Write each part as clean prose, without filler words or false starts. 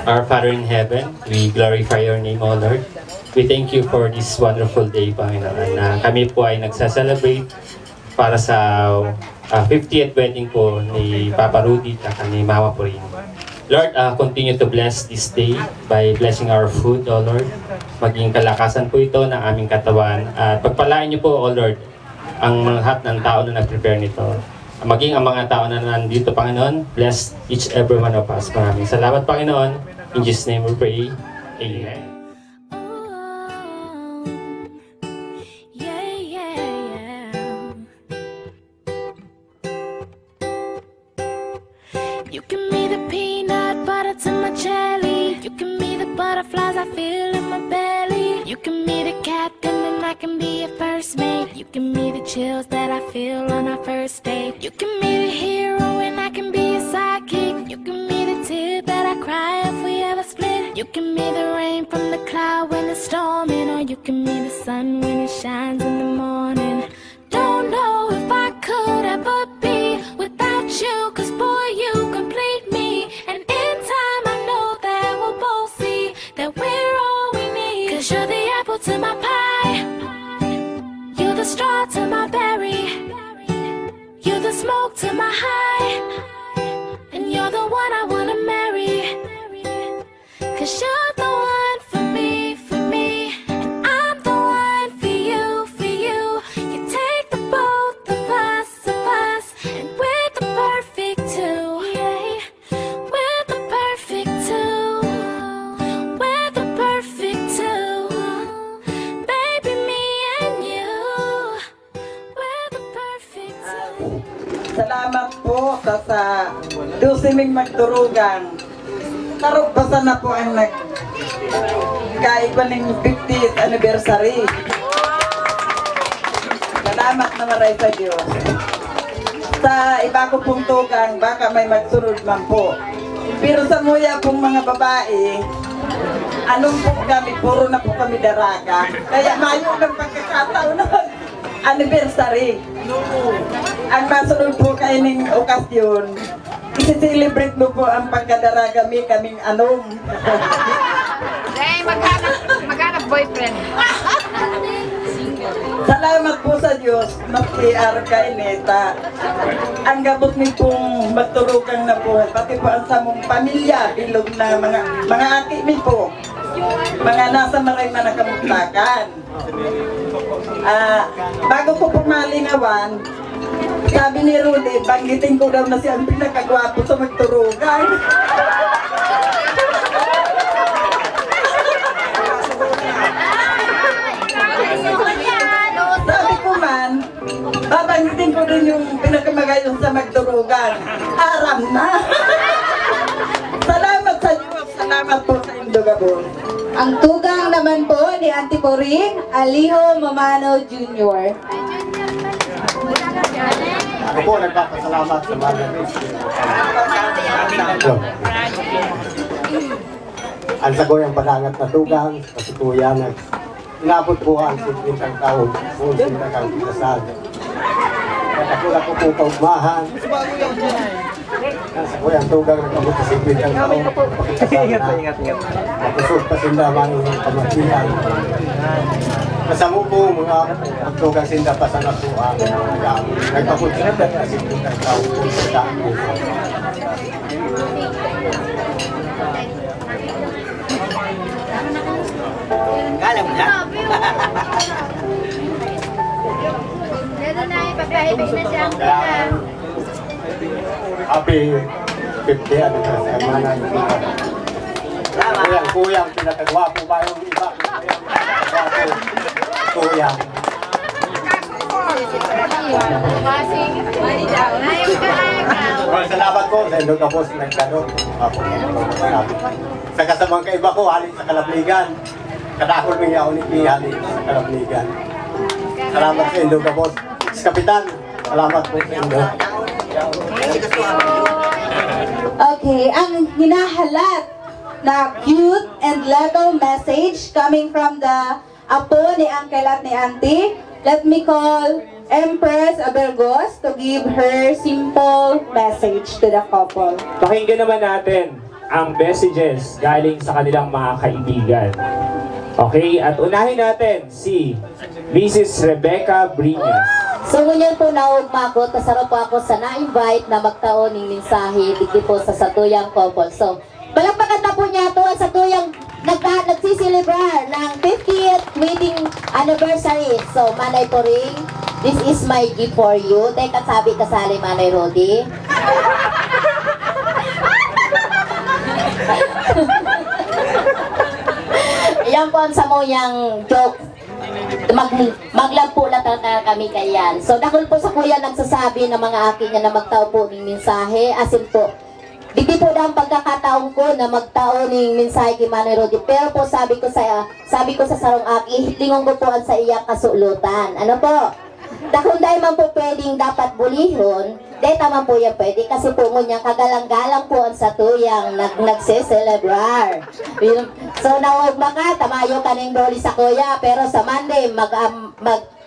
Our Father in heaven, we glorify your name, O Lord. We thank you for this wonderful day, Panginoon, na kami po ay nagsa-celebrate para sa 50th wedding po ni Papa Rudy at ni Mama Pauline. Lord, continue to bless this day by blessing our food, O Lord. Maging kalakasan po ito ng aming katawan. At pagpalain niyo po, O Lord, ang lahat ng tao na nag-prepare nito. Maging ang mga tao na nandito, Panginoon, bless each every one of us. Maraming salamat, Panginoon. In Jesus' name we pray. Amen. You give me the peanut butter to my jelly. You give me the butterflies I feel in my belly. You give me the captain and I can be a first mate. You give me the chills that I feel on our first date. You give me the hero and I can be a sidekick. You give me the tear that I cry if we ever split. You give me the rain from the cloud when it's storming, or you give me the sun when it shines in the morning. Don't know if I could ever be without you, 'cause boy, you complete me. And in time I know that we'll both see that we're all we need. 'Cause you're the apple to my pie, you're the straw to my berry, you're the smoke to my high, and you're the one I wanna marry. 'Cause you're the one for me, and I'm the one for you, for you. You take the both of us, and we're the perfect two. Yeah, we're the perfect two. We're the perfect two. Baby, me and you, we're the perfect two. Salamat po sa dusiming magturugan. Karugbasan na po ang nagkaiba ng 50th anniversary. Salamat na maray sa Diyos. Sa iba ko pong tugang, baka may magsunod man po. Pero sa muya pong mga babae, anong po kami, puro na po kami daraga. Kaya mayo ng pagkakataon ng anniversary. Ang masunod po kayo ng okasyon, isi-celebrate mo po ang pagkadaraga kaming anom. Eh, maghanap boyfriend. Salamat po sa Diyos, mag-PR ka ineta. Ang gabot ni pong magturukan na po, pati po ang samong pamilya, bilog na mga aki mi po. Mga nasa maray manakamutakan. Bago ko po malingawan, Sabi ni Rudy, banggitin ko daw na siya ang pinakagwapo sa magturugan. Sabi ko man, babanggitin ko din yung pinakamagayon sa magturugan. Aram na! Salamat sa Diyos, salamat po sa Indogabon. Ang tugang naman po ni Auntie Poring, Aliho Mamano Jr. Ako po nagpapasalamat sa mga ang sagoyang palangat na tugang, kasi kuya inabot po ang 50 taon, kung sila kang kinasal. At ako na po po kaugmahan. Ang saguyang tugang nagkabot sa 50 taon, pakikasal na. Makusog pa sila man ng pamatihan. Kasama po mga pagtugang sinda pa sa nakuha. Nagkabot sila sa 50 taon, kung sa daan po. Kala mo na? Dito na, ipapahibig na siya ang Kaya, happy 50 ano na sa mga kuyang pinatagwapo ba yung iba? Kuyang. Salamat po sa inyo ka po sa nagkano. Sa kasamang kaiba ko, halin sa Kalabligan. Kadakol may ako ni halin sa Kalabligan. Salamat sa inyo ka po. Kapitan, salamat po sa inyo. Okay, ang hinahalat na cute and level message coming from the apo ni Uncle at ni Auntie. Let me call Empress Abergos to give her simple message to the couple. Pakinggan naman natin ang messages galing sa kanilang mga kaibigan. Okay, at unahin natin si Mrs. Rebecca Briñas. So ngunyan po naugma ko, kasarap po ako sa na-invite na magtaon ng mensahe dito po sa Satuyang Couple. So, palagpakan na po niya ito sa Satuyang nagsisilibrar ng 50th wedding anniversary. So, Manay Poring, this is my gift for you. Teka, sabi kasali Manay Rodi. Yan po ang samuyang joke. Maglampo na kami kayan. So, dahil po sa kuya nagsasabi ng mga akin niya na magtao po ng mensahe, asin po, hindi po na ang pagkakataon ko na magtao ng mensahe kay Manay Rodi. Pero po sabi ko sa sarong aki, lingon ko po ang sa iyang kasulutan. Ano po? Dahil dahil man po pwedeng dapat bulihon, dahil naman po yan pwede. Kasi po ngunyan kagalang-galang po ang satuyang nagse-celebrar. So nawag maka, tamayo ka ng doli sa kuya. Pero sa Monday,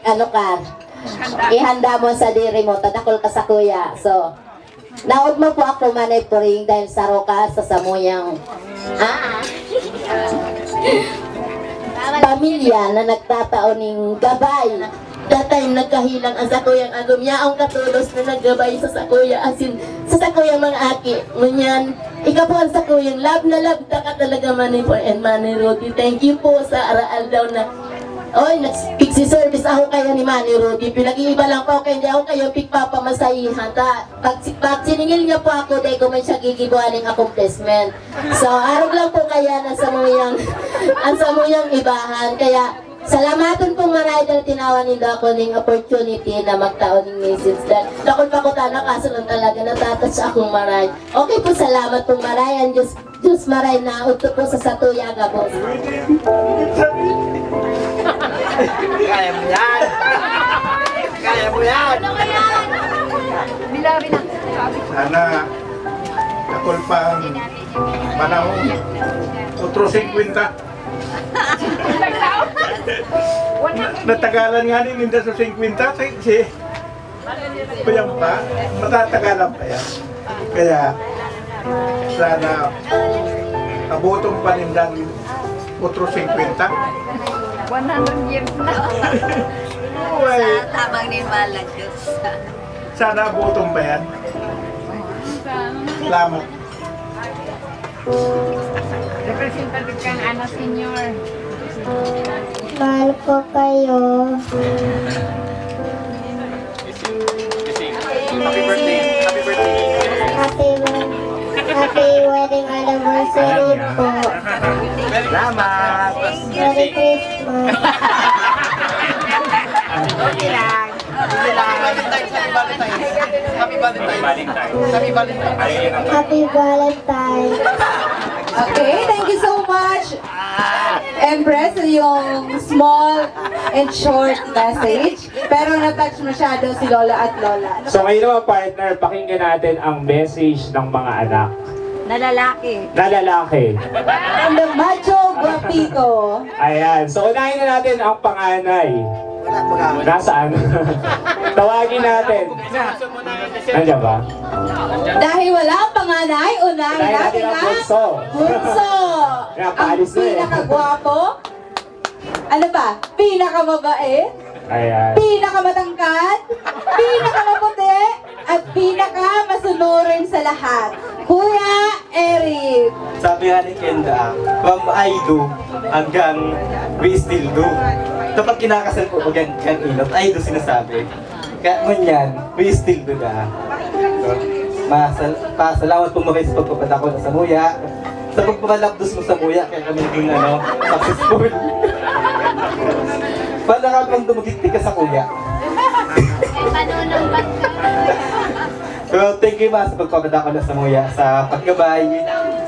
ano ka, ihanda mo sa diri mo, tadakol ka sa kuya. So, naod mo po ako Manay Poring dahil saro ka sa samuyang pamilya na nagtataon ng gabay. Datay nagkahilang ang sakuyang agom niya ang katulos na naggabay sa sakuya asin sa sakuyang mga aki. Ngunyan, ikaw po ang sakuyang love na love ka talaga Manay Poring and Manay Rodi. Thank you po sa araal daw na oy, nag-pixi-service ako kayo ni Manay Rodi. Pinag-iiba lang po kayo, hindi ako kayo pagpapamasahihan. Pag siningil niya po ako, dahil ko man siya gigibuhan ng accomplishment. So, arog lang po kaya na ang samuyang ibahan. Kaya, salamatan pong maray dahil tinawan nila ako ng opportunity na magtaon ng message. Dakol pa ko tanang kaso lang talaga natatouch akong maray. Okay po, salamat pong maray. And Diyos maray na uto po sa Satuyaga po. Kaya mo yan! Kaya mo yan! Ano kaya? Bilang. Sana nakul pa ang panahon. Otro 50. Natagalan nga rin hindi sa 50 kasi kuyang pa, matatagalan pa yan. Kaya sana abotong panindang otro 50. 100 years na. Uy, Tabang ni Malag Diyos. sana abotong pa yan. Salamat. Representative kang Ana Senior. Mahal ko kayo. Happy wedding anniversary po. Salamat! Merry Christmas. Okay lang. Happy Valentine. Happy Valentine. Okay, thank you so much. Empress, yung small and short message. Pero na-touch masyado si Lola at Lola. So ngayon naman partner, pakinggan natin ang message ng mga anak. Na lalaki. Na lalaki. From the macho guapito. Ayan, so unahin na natin ang panganay. Nasaan? Tawagin natin. Nandiyan ba? Dahil wala ang panganay, unahin natin ang bunso. Bunso. Kaya Ang paalis na eh. pinakagwapo. Ano ba? Pinakamabait. Ayan. Pinakamatangkad. Pinakamaputi. At pinakamasunurin sa lahat. Kuya Eric. Sabi nga ni Kenda, from I do hanggang we still do. Kapag kinakasal po pag yan ilot, I do sinasabi. Kaya ngunyan, we still do na. So, pasalamat po mo kayo sa pagpapadako na sa muya. Sa pagpapalapdos mo sa muya, kaya kami naging successful. Paano ka bang dumagigti ka sa kuya? So, thank you ma sa pagpapadako na sa muya, sa paggabay,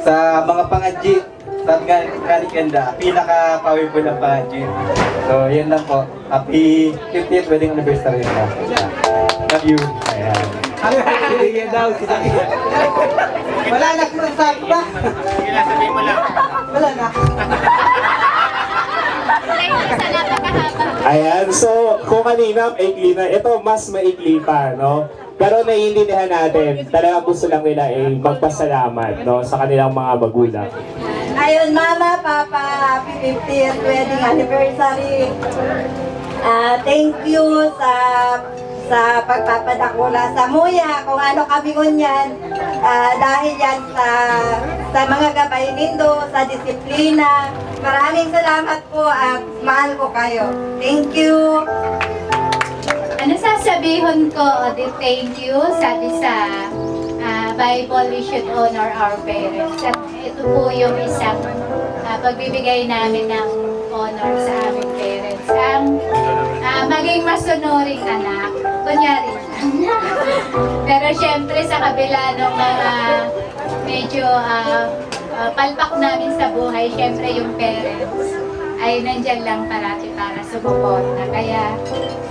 sa mga pangadji. Sabi nga ni Kenda, pinaka-powerful ng pangadji. So, yan lang po. Happy 50th wedding anniversary na. Love you. Ayan. Sige daw, sige. Wala na kung sabi ba? Sige lang, sabihin mo lang. Wala na. Ayan, so kung kanina maikli na, ito mas maikli pa, no? Pero naiintindihan natin, talagang gusto lang nila magpasalamat, no, sa kanilang mga magulang. Ayun, Mama, Papa, happy 50th wedding anniversary. Thank you sa pagpapadakula sa muya, kung ano kami ngunyan, dahil yan sa mga gabay nindo, sa disiplina. Maraming salamat po at mahal ko kayo. Thank you. Ano sasabihin ko? Thank you. Sabi sa Bible, we should honor our parents. At ito po yung isang pagbibigay namin ng honor sa aming parents. Ang maging masunuring anak. Kunyari. Pero syempre sa kabila ng mga medyo palpak namin sa buhay, syempre yung parents ay nandyan lang parati para sumuporta. Kaya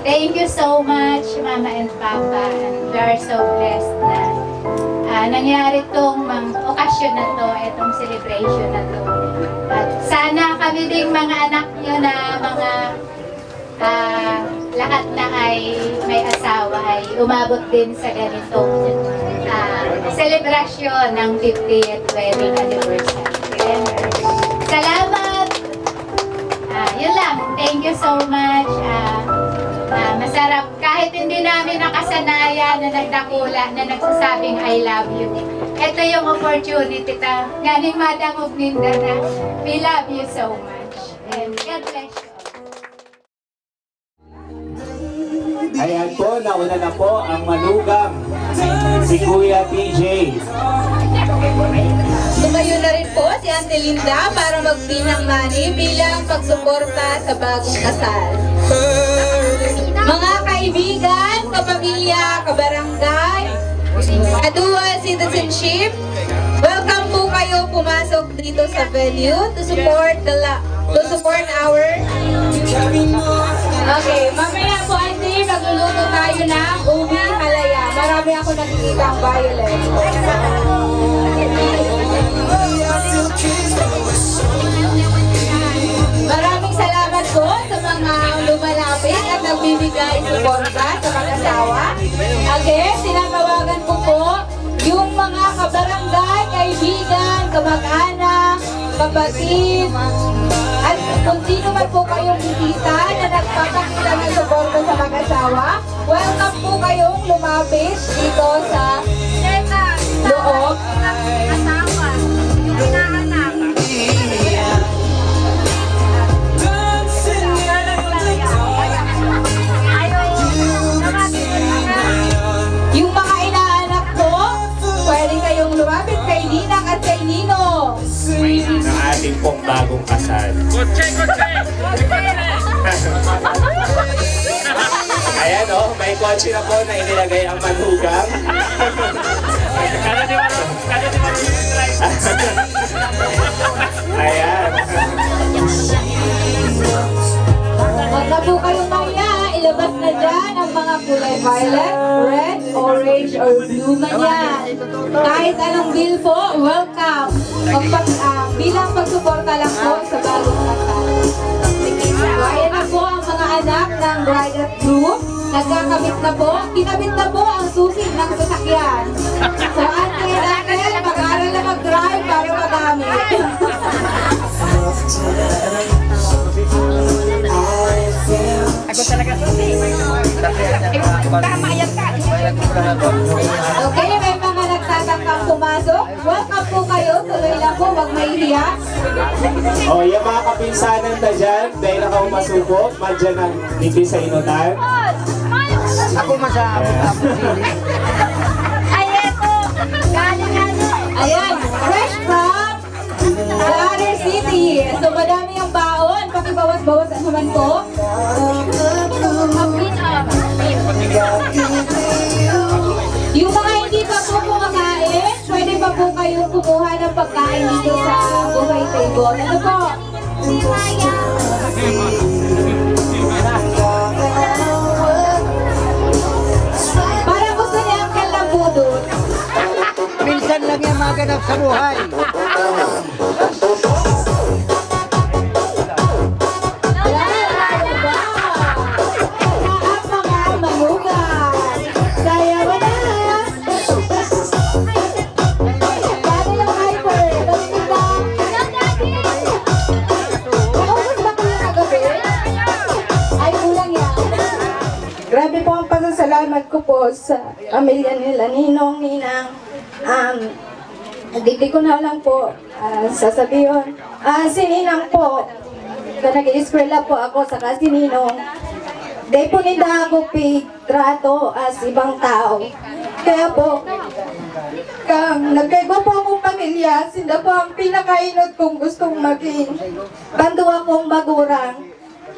thank you so much Mama and Papa. And we are so blessed na nangyari itong okasyon na to, itong celebration na to. At sana kami ding mga anak nyo na mga lahat na ay may asawa ay umabot din sa ganitong celebration ng 50th wedding anniversary. Salamat! Yun lang. Thank you so much. Masarap. Kahit hindi namin nakasanayan na nagdakula, na nagsasabing I love you. Ito yung opportunity ta. Galing madangog ninda na we love you so much. And God bless you. Ayan po, nauna na po ang manugang, si Kuya TJ. Tumayo na rin po si Auntie Linda para magpinang money bilang pagsuporta sa bagong kasal. Mga kaibigan, kapamilya, kabarangay, dual citizenship, welcome po kayo pumasok dito sa venue to support our... Okay, mamaya po Auntie, magluluto tayo ng ubi halaya. Marami ako nakikita ang violet. Maraming salamat po sa mga lumalapit at nagbibigay suporta sa mag-asawa. Again, sinatawagan ko po yung mga kabarangay, kaibigan, kamag-anak, kapatid, at kung sino man po kayong bisita na nagpapakita ng suporta sa mag-asawa, welcome po kayong lumapit dito sa loob. Yung mga pong bagong kasal. Ayan o, may kotse na po na inilagay ang manugang. Ayan. Huwag na po kayong maya, ilabas na dyan ang mga kulay violet, red, orange, or blue man yan. Kahit anong bill po, welcome. Bilang pagsuporta lang po sa bagong kasal. Ayan na po ang mga anak ng bride at groom. Nagkakabit na po, kinabit na po ang susi ng sasakyan. So, ate natin, mag-aaral na mag-drive para magamit. Ako talaga susi. Tama yan ka. Okay, may mga nagtatangkang pumasok. Welcome po kayo. Tuloy lang po, wag mahihiya. O, yung mga kapinsanan na dyan, dahil nakaumasuko, madyan ang hindi sa inutan. Ako masabot ako sili. Ayan po. Galing ano. Ayan, fresh from Clark City. So, madami ang baon. Pakibawas-bawas naman po. Yung mga hindi pa po kumakain, pwede pa po kayo kumuha ng pagkain dito sa buffet table. Ano po? Parang gusto ni Uncle lang po doon. Minsan lang yan maganap sa buhay. Grabe po ang pasasalamat ko po sa pamilya nila, Ninong, Ninang. Hindi ko na lang po sasabihin. Si Ninang po, nag-i-eskwela po ako, saka si Ninong. Di po nila ako trato as ibang tao. Kaya po, nagkaiba po akong pamilya, sila po ang pinakainot kong gustong maging banduwa kong magurang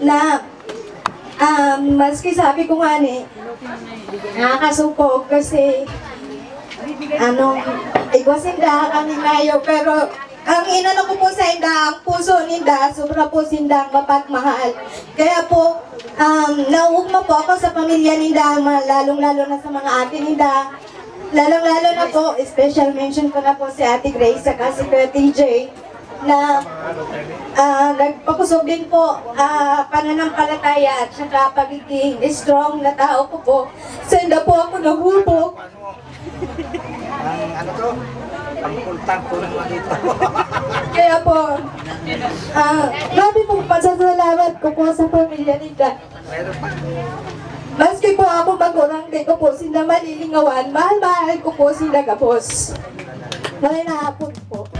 na maski sabi ko nga nakakasupog kasi igwas hinda kami ngayon, pero ang inano ko po sa hinda, ang puso ninda, sobra po sindang mapagmahal. Kaya po, nauugma po ako sa pamilya ninda, lalong-lalo na sa mga ate ninda. Lalong-lalo na po, special mention ko na po si Ate Grace at si Kuya TJ na nagpakusog din po pananampalataya at saka pagiging strong na tao ko po. Senda po ako nahulog. Ano to? Ang kultang ko naman dito. Kaya po, grabe pong pasasalamat ko po sa pamilya nila. Maski po ako magurang, di ko po sila malilingawan. Mahal-mahal ko po sila kapos. Malinahapon po.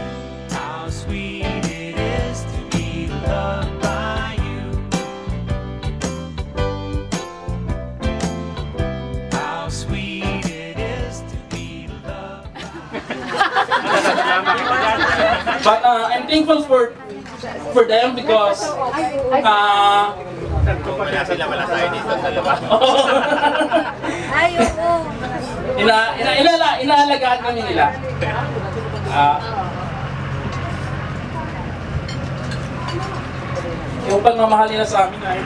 How sweet it is to be loved by you. How sweet it is to be loved. But I'm thankful for them because sila wala tayo dito sa labas. inaalagaan kami nila. Yung pagmamahal nila sa amin ay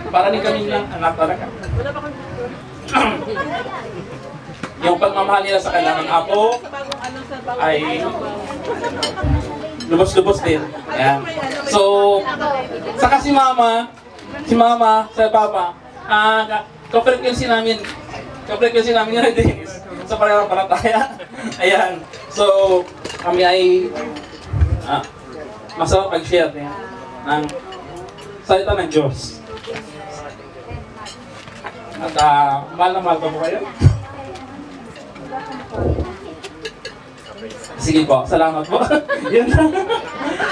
para din kami lang anak talaga. Yung pagmamahal nila sa kanilang apo ay lubos-lubos din. Ayan. So, saka si mama, sa papa, ka-frequency namin yung Dennis sa pananampalataya. Ayan. So, kami ay masarap pag-share ng salita ng Diyos. At mahal na mahal pa po kayo. Sige po, salamat po. Yan lang.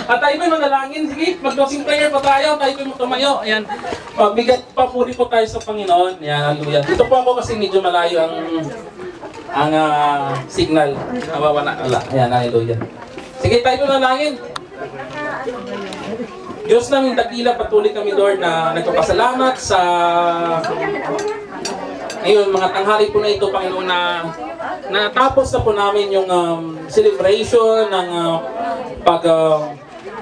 At tayo po'y manalangin. Sige, mag-closing prayer pa tayo. Tayo po'y tumayo. Ayan. Mabigat papuri po tayo sa Panginoon. Ayan, hallelujah. Dito po ako kasi medyo malayo ang ang signal. Nawawala. Wala. Ayan, hallelujah. Sige, tayo manalangin. Diyos namin dakila, patuloy kami Lord na nagpapasalamat sa ngayon mga tanghali po na ito Panginoon na natapos na po namin yung celebration ng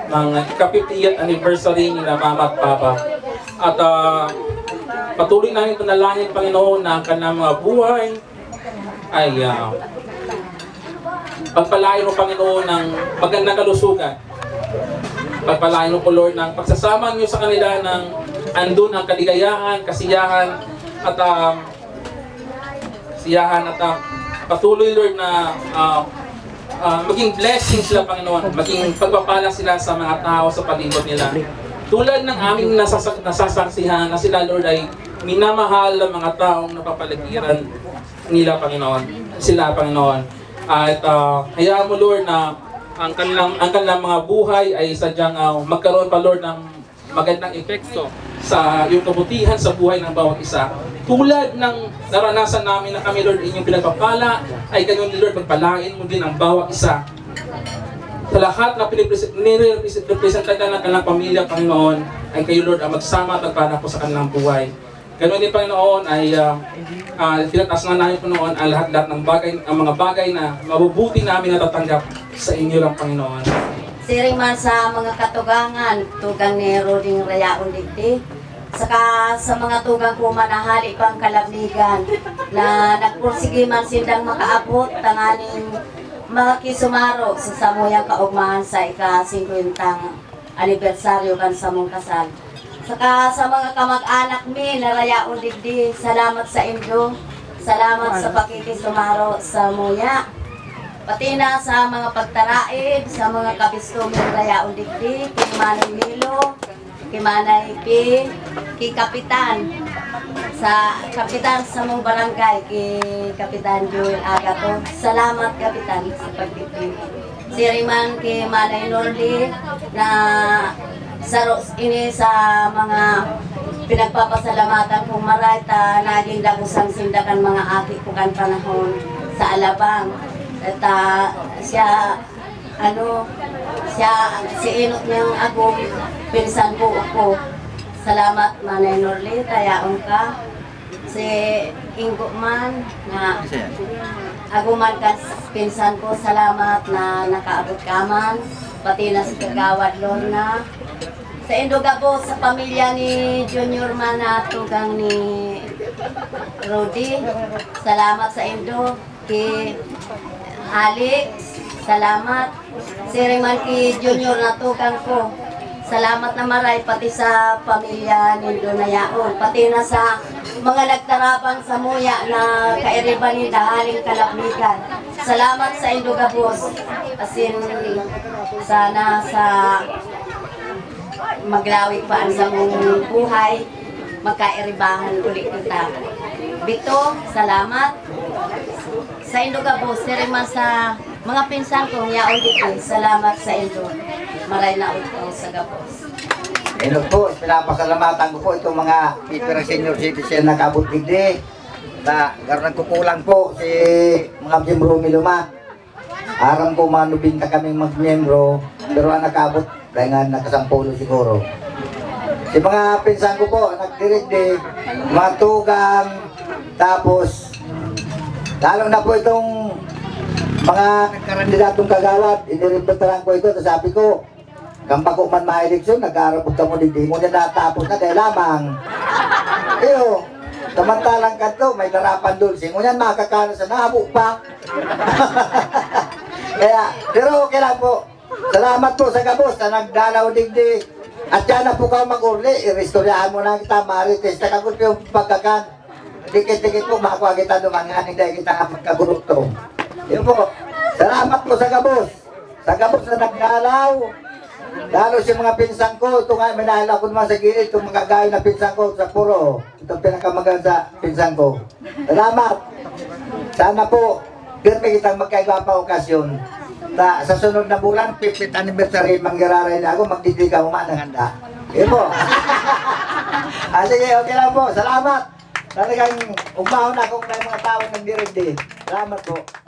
ng ika-50th anniversary ni Mama at Papa. At patuloy namin panalangin Panginoon na ang kanilang mga buhay ay pagpalain mo Panginoon ng magandang kalusugan. Pagpalain mo po Lord ng pagsasama niyo sa kanila ng andun ang kaligayahan, kasiyahan at patuloy Lord na maging blessing sila Panginoon, maging pagpapala sila sa mga tao sa palibot nila. Tulad ng aming nasasaksihan na sila Lord ay minamahal ng mga taong napapaligiran nila Panginoon, sila Panginoon. At hayaan mo Lord na ang kanilang mga buhay ay sadyang magkaroon pa Lord ng magandang epekto sa yung kabutihan sa buhay ng bawat isa. Tulad ng naranasan namin na kami Lord inyong pinagpapala, ay ganyan Lord magpalain mo din ang bawat isa. Sa lahat na pinirepresentahan ng kanilang pamilya Panginoon, ay kayo Lord ang magsama at magpala po sa kanilang buhay. Ganun din Panginoon ay tinataas na namin Panginoon ang lahat-lahat ng mga bagay na mabubuti namin natatanggap sa inyo lang Panginoon. Siring man sa mga katugangan, tugang ni Roding Rayaon Digdi, saka sa mga tugang ko manahali pang kalabnigan na nagpursige man sindang makaabot tanganing makisumaro sa samuyang kaugmahan sa ika-50 anibersaryo kan sa mong kasal. Saka sa mga kamag-anak mi na Rayaon Digdi, salamat sa inyo. Salamat sa pakikisumaro sa muya. Pati na sa mga pagtaraid, sa mga kabisto mi Rayaon Digdi, kay Manay Milo, kay Manay P, kay Kapitan. Sa Kapitan sa mong barangay, kay Kapitan Joel Agato. Salamat Kapitan sa pagtitipid. Siriman kay Manay Nordi na ini sa mga pinagpapasalamatan kong maray ta naging dagusang sindakan mga aki ko kan panahon sa Alabang. At siya si inot niyang agong pinsan ko ako. Salamat Manay Norli, tayaon ka. Si Ingo man na aguman ka pinsan ko, salamat na nakaabot ka man. Pati na si Kagawad Lorna. Sa Indogabo, sa pamilya ni Junior man na tugang ni Rudy. Salamat sa Indo. Kay Alex, salamat. Siriman kay Junior na tugang ko. Salamat na maray pati sa pamilya ni Donayaon. Pati na sa mga nagtarapang sa muya na kairiban ni Dahaling Kalapnikan. Salamat sa Indogabos. Asin sana sa maglawig pa sa mong buhay, magkairibahan ulit kita. Bito, salamat. Sa Indogabos, siriman sa mga pinsan kong yaon dito, salamat sa Indo. Maray na ito sa Gabos. Ino po, pinapasalamatan ko po itong mga Peter senior citizen na kabut digdi. Na garang kukulang po si mga miyembro miluma. Aram ko manubinta kaming mag-miyembro, pero ang nakabot dahil nga nakasampulo siguro. Si mga pinsan ko po, nagdirigdi, matugang, tapos lalo na po itong mga kandidatong kagawad, inirepetaran ko ito, tapos sabi ko, kamba ko man ma-eleksyon, nag-aarapot ka mo digdi mo na natapos na dahil lamang. Iyo, samantalang kanto, may darapan doon, singunyan makakana sa nabo pa. Kaya, pero okay lang po. Salamat po sa Gabos na nagdalaw digdi. At yan na po ka mag-urli, i-restoryahan mo na kita, marites, nakakot yung pagkakan. Dikit-dikit po, makakuha kita dumanganing dahil kita magkagurupto. Yun po, salamat po sa Gabos. Sa Gabos na nagdalaw. Lalo si mga pinsan ko, ito nga, may nahal ako naman sa gilid, itong mga gayo na pinsan ko sa puro. Itong pinakamaganda pinsan ko. Salamat. Sana po, pirmi kitang magkaiba pa okasyon. Sa sunod na bulan, 50th anniversary, manggiraray na ako, magdidi ka umanang handa. Yun po. Sige, okay lang po. Salamat. Talagang umahon ako ng mga tao ng dirigdi. Salamat po.